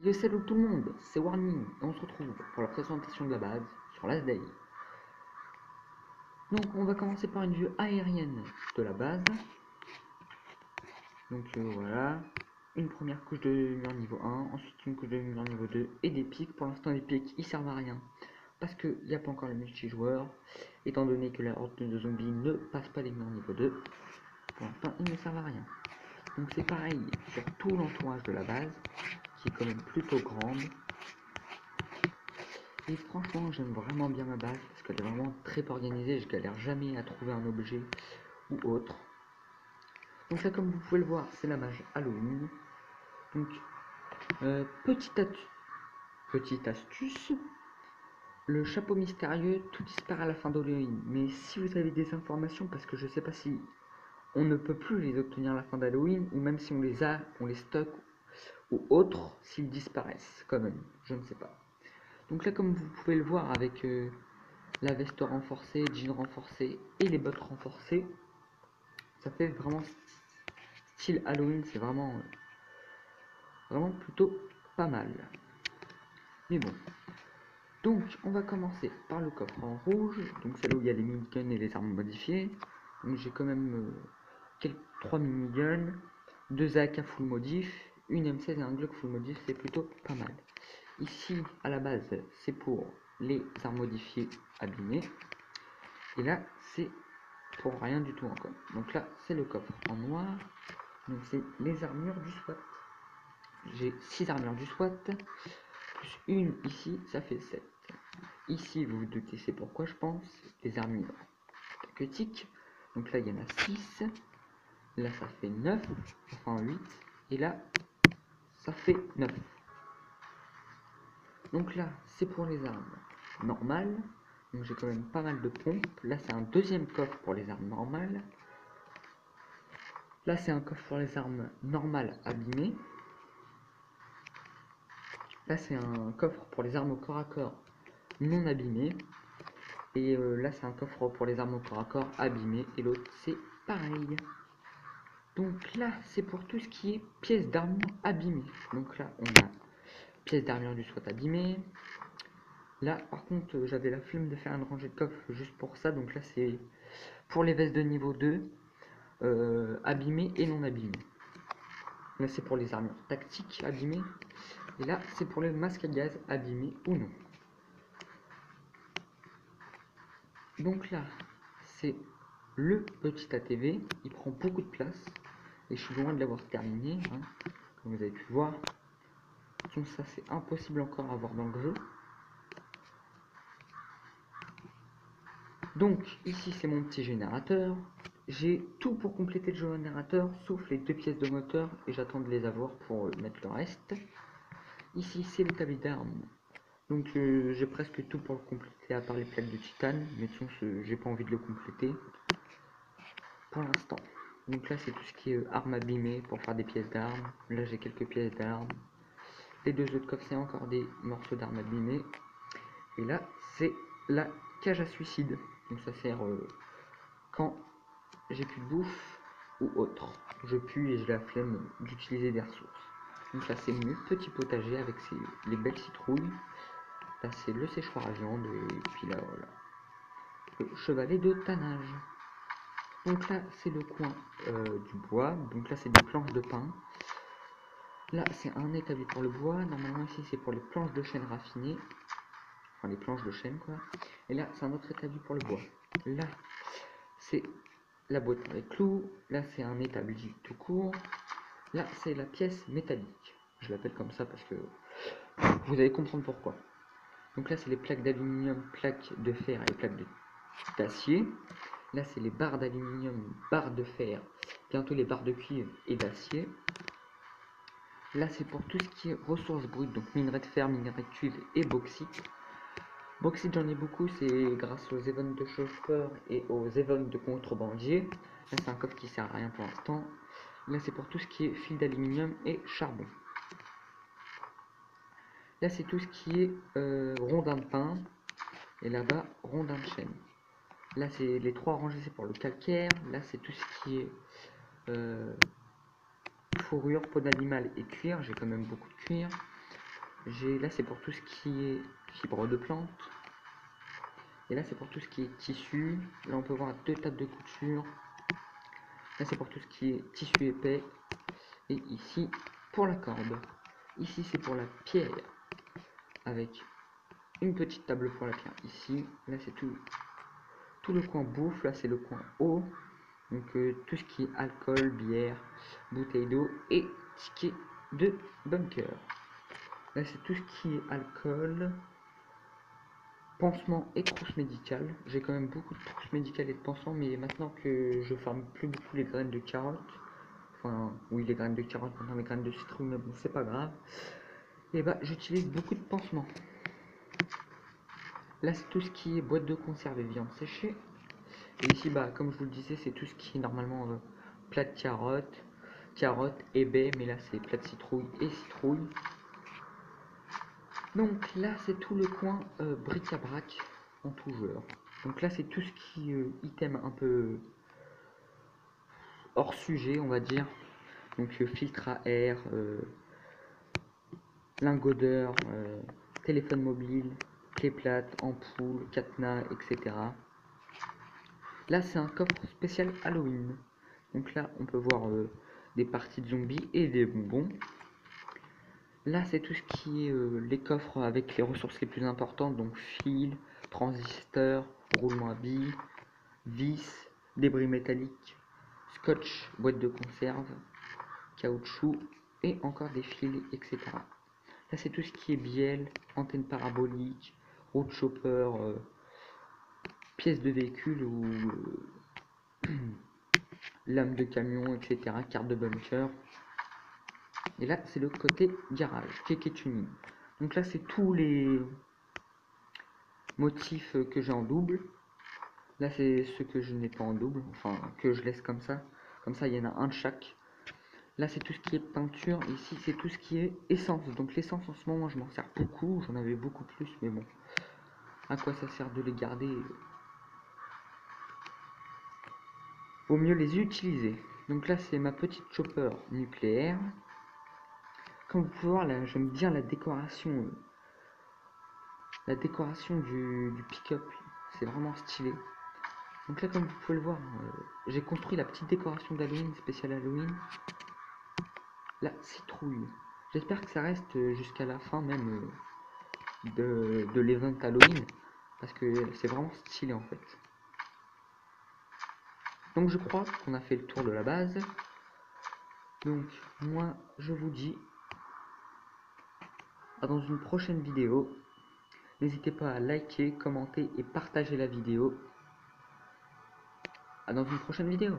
Yo, salut tout le monde, c'est Warning et on se retrouve pour la présentation de la base sur Last Day. Donc on va commencer par une vue aérienne de la base. Donc voilà, une première couche de mur niveau 1, ensuite une couche de mur niveau 2 et des pics. Pour l'instant les pics ils servent à rien parce qu'il n'y a pas encore le multijoueur, étant donné que la horde de zombies ne passe pas les murs niveau 2. Pour l'instant ils ne servent à rien. Donc c'est pareil sur tout l'entourage de la base qui est quand même plutôt grande. Et franchement, j'aime vraiment bien ma base parce qu'elle est vraiment très organisée. Je galère jamais à trouver un objet ou autre. Donc là, comme vous pouvez le voir, c'est la mage Halloween. Donc, petite astuce, le chapeau mystérieux, tout disparaît à la fin d'Halloween. Mais si vous avez des informations, parce que je sais pas si on ne peut plus les obtenir à la fin d'Halloween, ou même si on les a, on les stocke ou autres, s'ils disparaissent quand même, je ne sais pas. Donc là, comme vous pouvez le voir avec la veste renforcée, jean renforcé et les bottes renforcées, ça fait vraiment style Halloween, c'est vraiment plutôt pas mal. Mais bon, donc on va commencer par le coffre en rouge, donc c'est là où il y a les miniguns et les armes modifiées. Donc j'ai quand même 3 miniguns, 2 AK full modif, une M16 et un Glock full modif, c'est plutôt pas mal. Ici à la base c'est pour les armes modifiées abîmées, et là c'est pour rien du tout encore. Donc là c'est le coffre en noir, donc c'est les armures du SWAT. J'ai 6 armures du SWAT, plus une ici, ça fait 7. Ici vous vous doutez c'est pourquoi je pense, les armures aquatiques. Donc là il y en a 6, là ça fait 9, enfin 8, et là ça fait 9. Donc là c'est pour les armes normales, donc j'ai quand même pas mal de pompes. Là c'est un deuxième coffre pour les armes normales. Là c'est un coffre pour les armes normales abîmées. Là c'est un coffre pour les armes au corps à corps non abîmées. Et là c'est un coffre pour les armes au corps à corps abîmées. Et l'autre c'est pareil. Donc là c'est pour tout ce qui est pièces d'armure abîmées. Donc là on a pièces d'armure du SWAT abîmées. Là par contre j'avais la flemme de faire une rangée de coffres juste pour ça. Donc là c'est pour les vestes de niveau 2 abîmées et non abîmées. Là c'est pour les armures tactiques abîmées. Et là c'est pour les masques à gaz abîmés ou non. Donc là c'est le petit ATV, il prend beaucoup de place et je suis loin de l'avoir terminé, hein, comme vous avez pu voir. Donc ça c'est impossible encore à avoir dans le jeu. Donc ici c'est mon petit générateur. J'ai tout pour compléter le générateur sauf les 2 pièces de moteur et j'attends de les avoir pour mettre le reste. Ici c'est l'établi d'armes. Donc j'ai presque tout pour le compléter à part les plaques de titane, mais de toute façon j'ai pas envie de le compléter pour l'instant. Donc là c'est tout ce qui est armes abîmées pour faire des pièces d'armes. Là j'ai quelques pièces d'armes. Les 2 autres coffres c'est encore des morceaux d'armes abîmées. Et là c'est la cage à suicide. Donc ça sert quand j'ai plus de bouffe ou autre. Je pue et j'ai la flemme d'utiliser des ressources. Donc là c'est mon petit potager avec les belles citrouilles. Là c'est le séchoir à viande et puis là voilà. Le chevalet de tannage. Donc là c'est le coin du bois. Donc là c'est des planches de pin. Là c'est un établi pour le bois. Normalement ici c'est pour les planches de chêne raffinées. Enfin les planches de chêne quoi. Et là c'est un autre établi pour le bois. Là c'est la boîte pour les clous. Là c'est un établi tout court. Là c'est la pièce métallique. Je l'appelle comme ça parce que vous allez comprendre pourquoi. Donc là c'est les plaques d'aluminium, plaques de fer et plaques d'acier. Là c'est les barres d'aluminium, barres de fer, bientôt les barres de cuivre et d'acier. Là c'est pour tout ce qui est ressources brutes, donc minerai de fer, minerai de cuivre et bauxite. Bauxite j'en ai beaucoup, c'est grâce aux events de chauffeurs et aux events de contrebandiers. Là c'est un coffre qui sert à rien pour l'instant. Là c'est pour tout ce qui est fil d'aluminium et charbon. Là c'est tout ce qui est rondin de pin. Et là-bas rondin de chêne. Là c'est les 3 rangées, c'est pour le calcaire. Là c'est tout ce qui est fourrure, peau d'animal et cuir. J'ai quand même beaucoup de cuir. Là c'est pour tout ce qui est fibre de plante. Et là c'est pour tout ce qui est tissu. Là on peut voir 2 tables de couture. Là c'est pour tout ce qui est tissu épais. Et ici pour la corde. Ici c'est pour la pierre. Avec une petite table pour la pierre. Ici, là c'est tout le coin bouffe. Là c'est le coin eau. Donc tout ce qui est alcool, bière, bouteille d'eau et ticket de bunker. Là c'est tout ce qui est alcool, pansement et trousse médicale. J'ai quand même beaucoup de trousses médicales et de pansements, mais maintenant que je farme plus beaucoup les graines de carottes, enfin oui les graines de carottes, maintenant les graines de citrouille, mais bon c'est pas grave, et bah j'utilise beaucoup de pansements. Là c'est tout ce qui est boîte de conserve et viande séchée. Et ici bah comme je vous le disais c'est tout ce qui est normalement plat de carottes et baies, mais là c'est plat de citrouille et citrouille. Donc là c'est tout le coin bric-à-brac en tout genre. Donc là c'est tout ce qui item un peu hors sujet on va dire. Donc filtre à air, lingot d'heure, téléphone mobile, clé plate, ampoule, cadenas, etc. Là c'est un coffre spécial Halloween. Donc là on peut voir des parties de zombies et des bonbons. Là c'est tout ce qui est les coffres avec les ressources les plus importantes, donc fil, transistor, roulement à billes, vis, débris métalliques, scotch, boîte de conserve, caoutchouc et encore des fils, etc. Là c'est tout ce qui est bielle, antenne parabolique, road chopper, pièces de véhicule ou lame de camion, etc. Carte de bunker. Et là c'est le côté garage, Keke Tuning. Donc là c'est tous les motifs que j'ai en double. Là c'est ceux que je n'ai pas en double, enfin que je laisse comme ça. Comme ça il y en a un de chaque. Là c'est tout ce qui est peinture. Ici c'est tout ce qui est essence. Donc l'essence en ce moment je m'en sers beaucoup. J'en avais beaucoup plus, mais bon. À quoi ça sert de les garder? Vaut mieux les utiliser. Donc là c'est ma petite chopper nucléaire. Comme vous pouvez voir là, j'aime bien la décoration. La décoration du pick-up. C'est vraiment stylé. Donc là comme vous pouvez le voir, j'ai construit la petite décoration d'Halloween, spéciale Halloween. La citrouille. J'espère que ça reste jusqu'à la fin même de l'event Halloween. Parce que c'est vraiment stylé en fait. Donc je crois qu'on a fait le tour de la base. Donc moi je vous dis à dans une prochaine vidéo. N'hésitez pas à liker, commenter et partager la vidéo. À dans une prochaine vidéo.